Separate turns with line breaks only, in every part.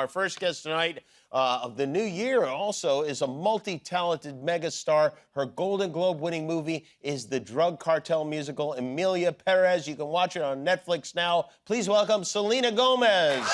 Our first guest tonight of the new year also is a multi-talented megastar. Her Golden Globe-winning movie is the drug cartel musical Emilia Perez. You can watch it on Netflix now. Please welcome Selena Gomez.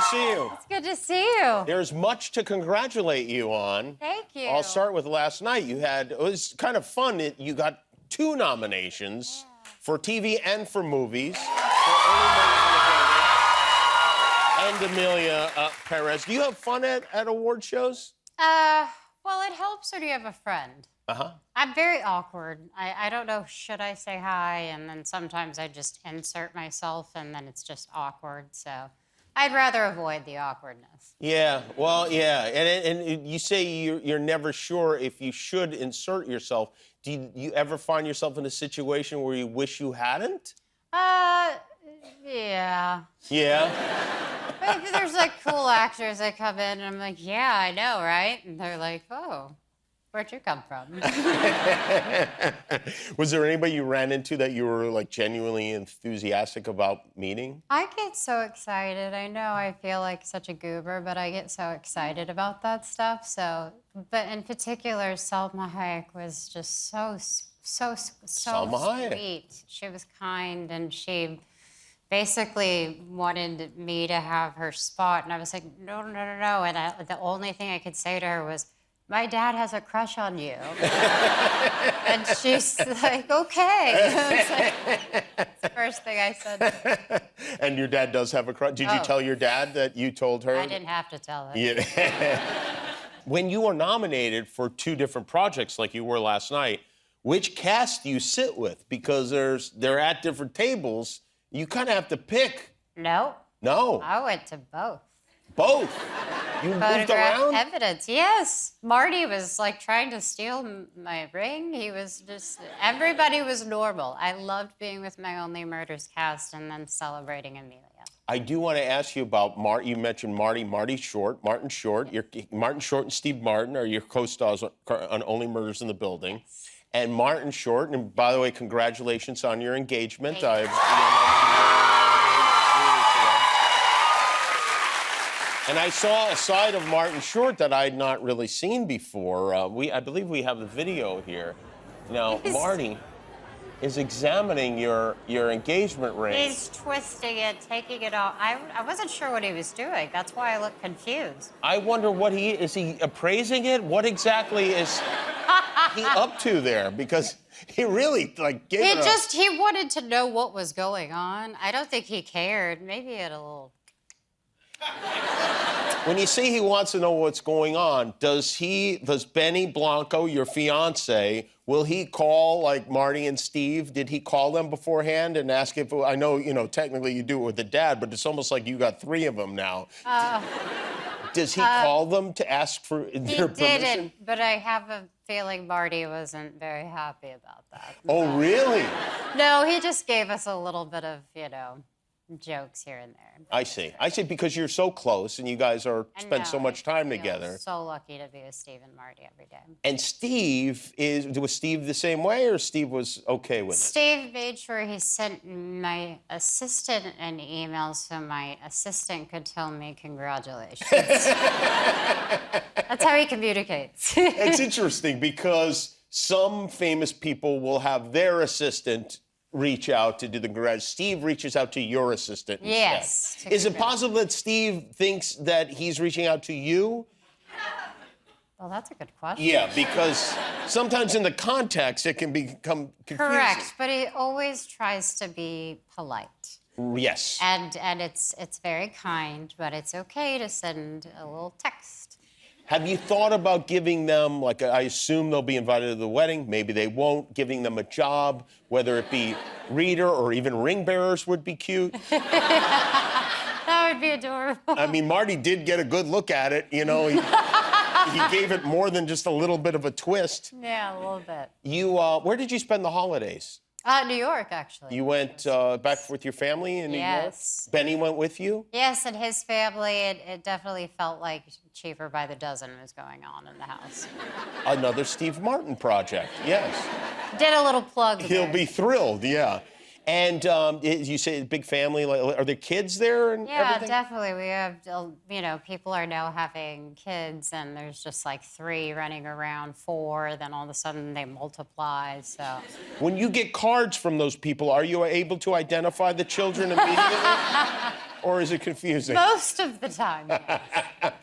See you.
It's good to see you.
There's much to congratulate you on.
Thank you.
I'll start with last night. It was kind of fun. You got 2 nominations for TV and for movies. And Emilia Perez. Do you have fun at award shows?
Well, it helps when you have a friend.
Uh-huh.
I'm very awkward. I don't know, should I say hi? And then sometimes I just insert myself, and then it's just awkward, so... I'd rather avoid the awkwardness.
Yeah, well, yeah. And you say you're never sure if you should insert yourself. Do you ever find yourself in a situation where you wish you hadn't?
Yeah.
Yeah?
Maybe there's, like, cool actors that come in, and I'm like, yeah, I know, right? And they're like, oh, where'd you come from?
Was there anybody you ran into that you were, like, genuinely enthusiastic about meeting?
I get so excited. I know I feel like such a goober, but I get so excited about that stuff. So, but in particular, Salma Hayek was just so
Salma Hayek.
sweet. She was kind, and she basically wanted me to have her spot. And I was like, no, no, no, no. And the only thing I could say to her was, my dad has a crush on you. And she's like, okay. That's the first thing I said.
And your dad does have a crush? Did you tell your dad that you told her?
I didn't have to tell her.
Yeah. When you are nominated for 2 different projects like you were last night, which cast do you sit with? Because they're at different tables. You kind of have to pick.
No.
No.
I went to both.
Both? You moved around?
Evidence, yes. Marty was like trying to steal my ring. He was just, everybody was normal. I loved being with my Only Murders cast and then celebrating Emilia.
I do want to ask you about you mentioned Martin Short. Martin Short and Steve Martin are your co-stars on Only Murders in the Building. And Martin Short, and by the way, congratulations on your engagement. And I saw a side of Martin Short that I'd not really seen before. I believe we have the video here. Now, Marty is examining your engagement ring.
He's twisting it, taking it off. I wasn't sure what he was doing. That's why I looked confused.
I wonder is he appraising it? What exactly is he up to there? Because he really, like, gave it
He wanted to know what was going on. I don't think he cared. Maybe he had a little...
When you say he wants to know what's going on, does Benny Blanco, your fiance, will he call, like, Marty and Steve? Did he call them beforehand and ask if, I know, technically you do it with the dad, but it's almost like you got 3 of them now. Does he call them to ask for their permission?
He didn't, but I have a feeling Marty wasn't very happy about that.
Oh, really?
No, he just gave us a little bit of, jokes here and there.
I see, because you're so close and you guys spend so much time together.
So lucky to be with Steve and Marty every day.
And was Steve the same way, or Steve was okay with it?
Steve made sure he sent my assistant an email so my assistant could tell me congratulations. That's how he communicates.
It's interesting because some famous people will have their assistant reach out to do the garage. Steve reaches out to your assistant instead.
Yes.
Is it possible that Steve thinks that he's reaching out to you?
Well, that's a good question.
Yeah, because sometimes in the context, it can become confusing.
Correct, but he always tries to be polite.
Yes.
And it's very kind, but it's okay to send a little text.
Have you thought about giving them, like, I assume they'll be invited to the wedding, maybe they won't, giving them a job, whether it be reader or even ring bearers would be cute?
That would be adorable.
I mean, Marty did get a good look at it, He gave it more than just a little bit of a twist.
Yeah, a little bit.
Where did you spend the holidays?
New York, actually.
You went back with your family in New York?
Yes.
Benny went with you?
Yes, and his family, it definitely felt like Cheaper by the Dozen was going on in the house.
Another Steve Martin project, yes.
Did a little plug
He'll
there.
be thrilled, yeah. And you say big family, like, are there kids there and
Yeah,
everything?
definitely. We have, people are now having kids, and there's just like 3 running around, 4, then all of a sudden they multiply, so.
When you get cards from those people, are you able to identify the children immediately? Or is it confusing?
Most of the time, yes.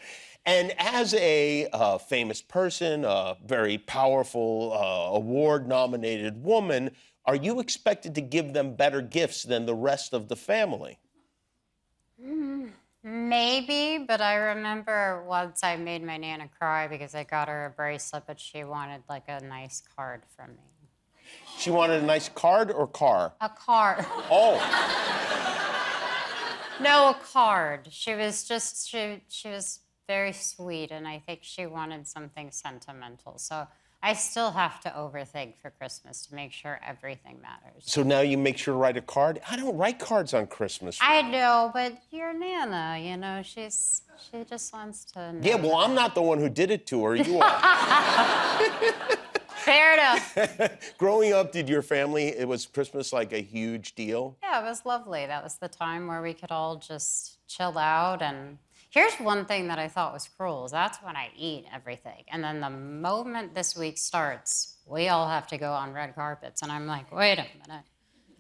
And as a famous person, a very powerful, award-nominated woman, are you expected to give them better gifts than the rest of the family?
Maybe, but I remember once I made my Nana cry because I got her a bracelet, but she wanted like a nice card from me.
She wanted a nice card or car?
A card.
Oh.
No, a card. She was just, she was very sweet, and I think she wanted something sentimental. So I still have to overthink for Christmas to make sure everything matters.
So now you make sure to write a card? I don't write cards on Christmas.
I know, but your Nana, she just wants to know.
Yeah, well, I'm not the one who did it to her. You are.
Fair enough.
Growing up, did your family, was Christmas like a huge deal?
Yeah, it was lovely. That was the time where we could all just chill out. And here's one thing that I thought was cruel, is that's when I eat everything. And then the moment this week starts, we all have to go on red carpets. And I'm like, wait a minute.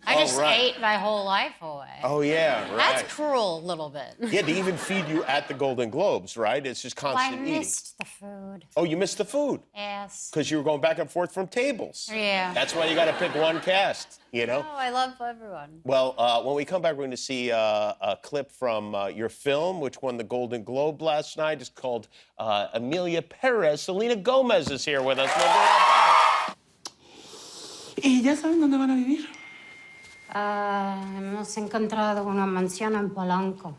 I just ate my whole life away.
Oh, yeah, right.
That's cruel a little bit.
Yeah, they even feed you at the Golden Globes, right? It's just constant eating.
I missed the food.
Oh, you missed the food?
Yes.
Because you were going back and forth from tables.
Yeah.
That's why you got to pick one cast, you know?
Oh, I love everyone.
Well, when we come back, we're going to see a clip from your film, which won the Golden Globe last night. It's called Emilia Perez. Selena Gomez is here with us. We'll be right back.
¿Y ya saben dónde van a vivir?
Hemos encontrado una mansión en Polanco.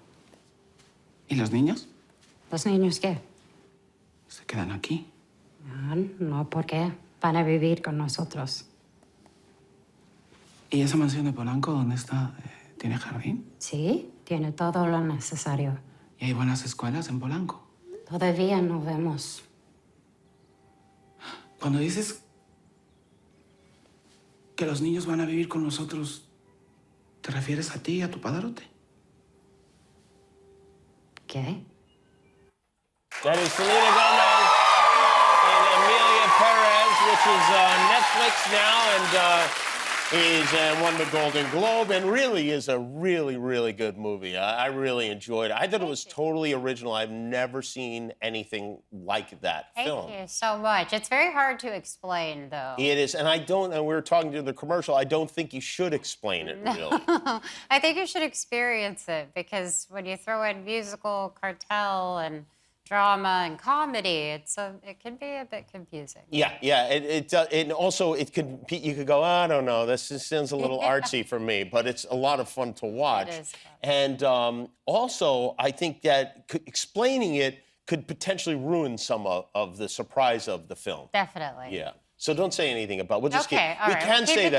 ¿Y los niños?
¿Los niños qué?
¿Se quedan aquí?
No, ¿por qué? Van a vivir con nosotros.
¿Y esa mansión de Polanco dónde está? ¿Tiene jardín?
Sí, tiene todo lo necesario.
¿Y hay buenas escuelas en Polanco?
Todavía no vemos.
Cuando dices que los niños van a vivir con nosotros, ¿te refieres a ti y a tu padrote?
¿Qué?
That is Selena Gomez and Emilia Perez, which is on Netflix now and won the Golden Globe and really is a really, really good movie. I really enjoyed it. I thought it was totally original. I've never seen anything like that film.
Thank you so much. It's very hard to explain, though.
It is, and we were talking to the commercial, I don't think you should explain it, really.
I think you should experience it, because when you throw in musical, cartel, and drama and comedy, it can be a bit confusing.
Yeah. And also you could go, I don't know, this just sounds a little artsy for me, but it's a lot of fun to watch.
It is fun.
And also, I think that explaining it could potentially ruin some of the surprise of the film.
Definitely.
Yeah. So don't say anything about. We'll just
Okay, all
we
right.
can
Keep
say
it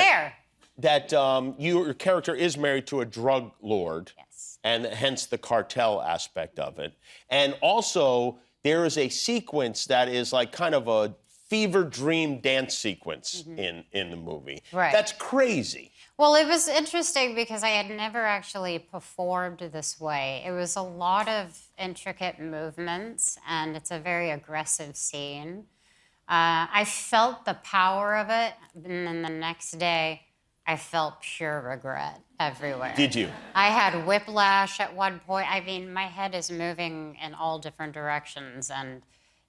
that
there.
your character is married to a drug lord.
Yes.
And hence the cartel aspect of it. And also, there is a sequence that is like kind of a fever dream dance sequence in the movie.
Right.
That's crazy.
Well, it was interesting because I had never actually performed this way. It was a lot of intricate movements, and it's a very aggressive scene. I felt the power of it, and then the next day, I felt pure regret everywhere.
Did you?
I had whiplash at one point. I mean, my head is moving in all different directions, and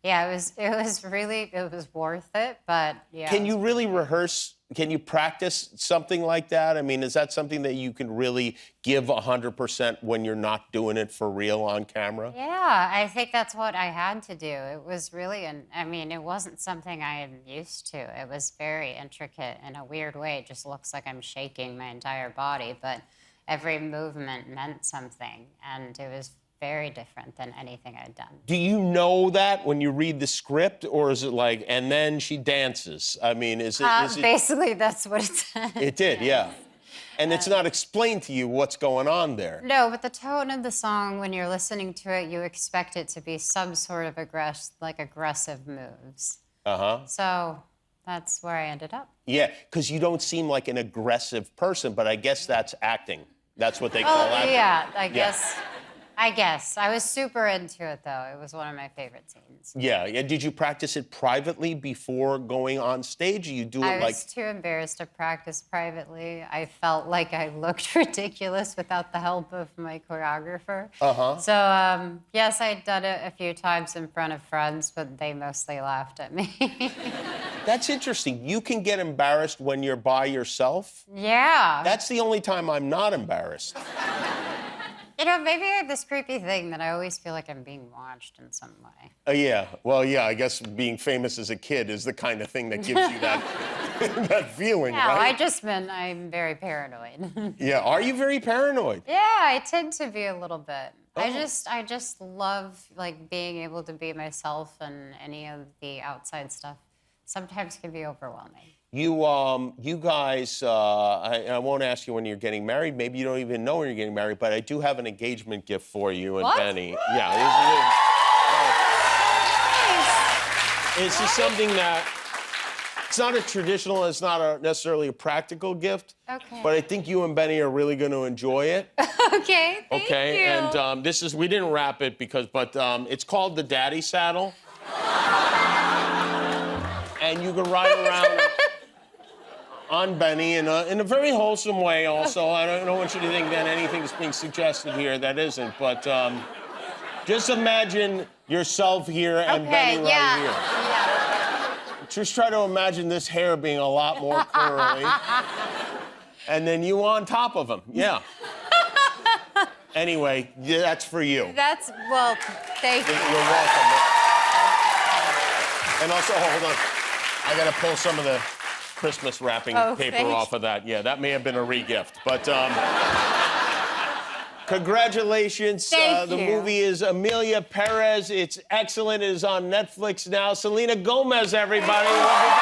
yeah, it was worth it, but yeah.
Can you really rehearse? Can you practice something like that? I mean, is that something that you can really give 100% when you're not doing it for real on camera?
Yeah, I think that's what I had to do. It was really, it wasn't something I am used to. It was very intricate in a weird way. It just looks like I'm shaking my entire body, but every movement meant something, and it was very different than anything I'd done.
Do you know that when you read the script, or is it like, and then she dances? I mean, is it...
Basically, that's what it said.
It did, yeah. And it's not explained to you what's going on there.
No, but the tone of the song, when you're listening to it, you expect it to be some sort of aggressive moves.
Uh-huh.
So that's where I ended up.
Yeah, because you don't seem like an aggressive person, but I guess that's acting. That's what they call acting.
Yeah, I guess. I was super into it, though. It was one of my favorite scenes.
Yeah, and did you practice it privately before going on stage? Or you do it
I was too embarrassed to practice privately. I felt like I looked ridiculous without the help of my choreographer.
Uh-huh.
So, yes, I'd done it a few times in front of friends, but they mostly laughed at me.
That's interesting. You can get embarrassed when you're by yourself?
Yeah.
That's the only time I'm not embarrassed.
You know, maybe I have this creepy thing that I always feel like I'm being watched in some way.
Yeah. Well, yeah, I guess being famous as a kid is the kind of thing that gives you that, that feeling,
Yeah,
right?
I just meant I'm very paranoid.
Yeah. Are you very paranoid?
Yeah, I tend to be a little bit.
Oh.
I just love like being able to be myself, and any of the outside stuff sometimes can be overwhelming.
You guys, I won't ask you when you're getting married. Maybe you don't even know when you're getting married, but I do have an engagement gift for you and
What?
Benny. Yeah. This is something that, it's not a traditional, it's not necessarily a practical gift.
Okay.
But I think you and Benny are really going to enjoy it.
Okay, thank you.
And this is, we didn't wrap it but it's called the Daddy Saddle. And you can ride around on Benny in a very wholesome way also. I don't want you to think that anything's being suggested here that isn't, but just imagine yourself here and Benny right here.
Yeah.
Just try to imagine this hair being a lot more curly. And then you on top of him, yeah. Anyway, yeah, that's for you.
Well, thank you.
You're welcome. And also, hold on. I gotta pull some of the Christmas wrapping paper off of that. Yeah, that may have been a re-gift. But congratulations.
Thank
The
you.
movie is Emilia Perez. It's excellent. It is on Netflix now. Selena Gomez, everybody. We'll be back.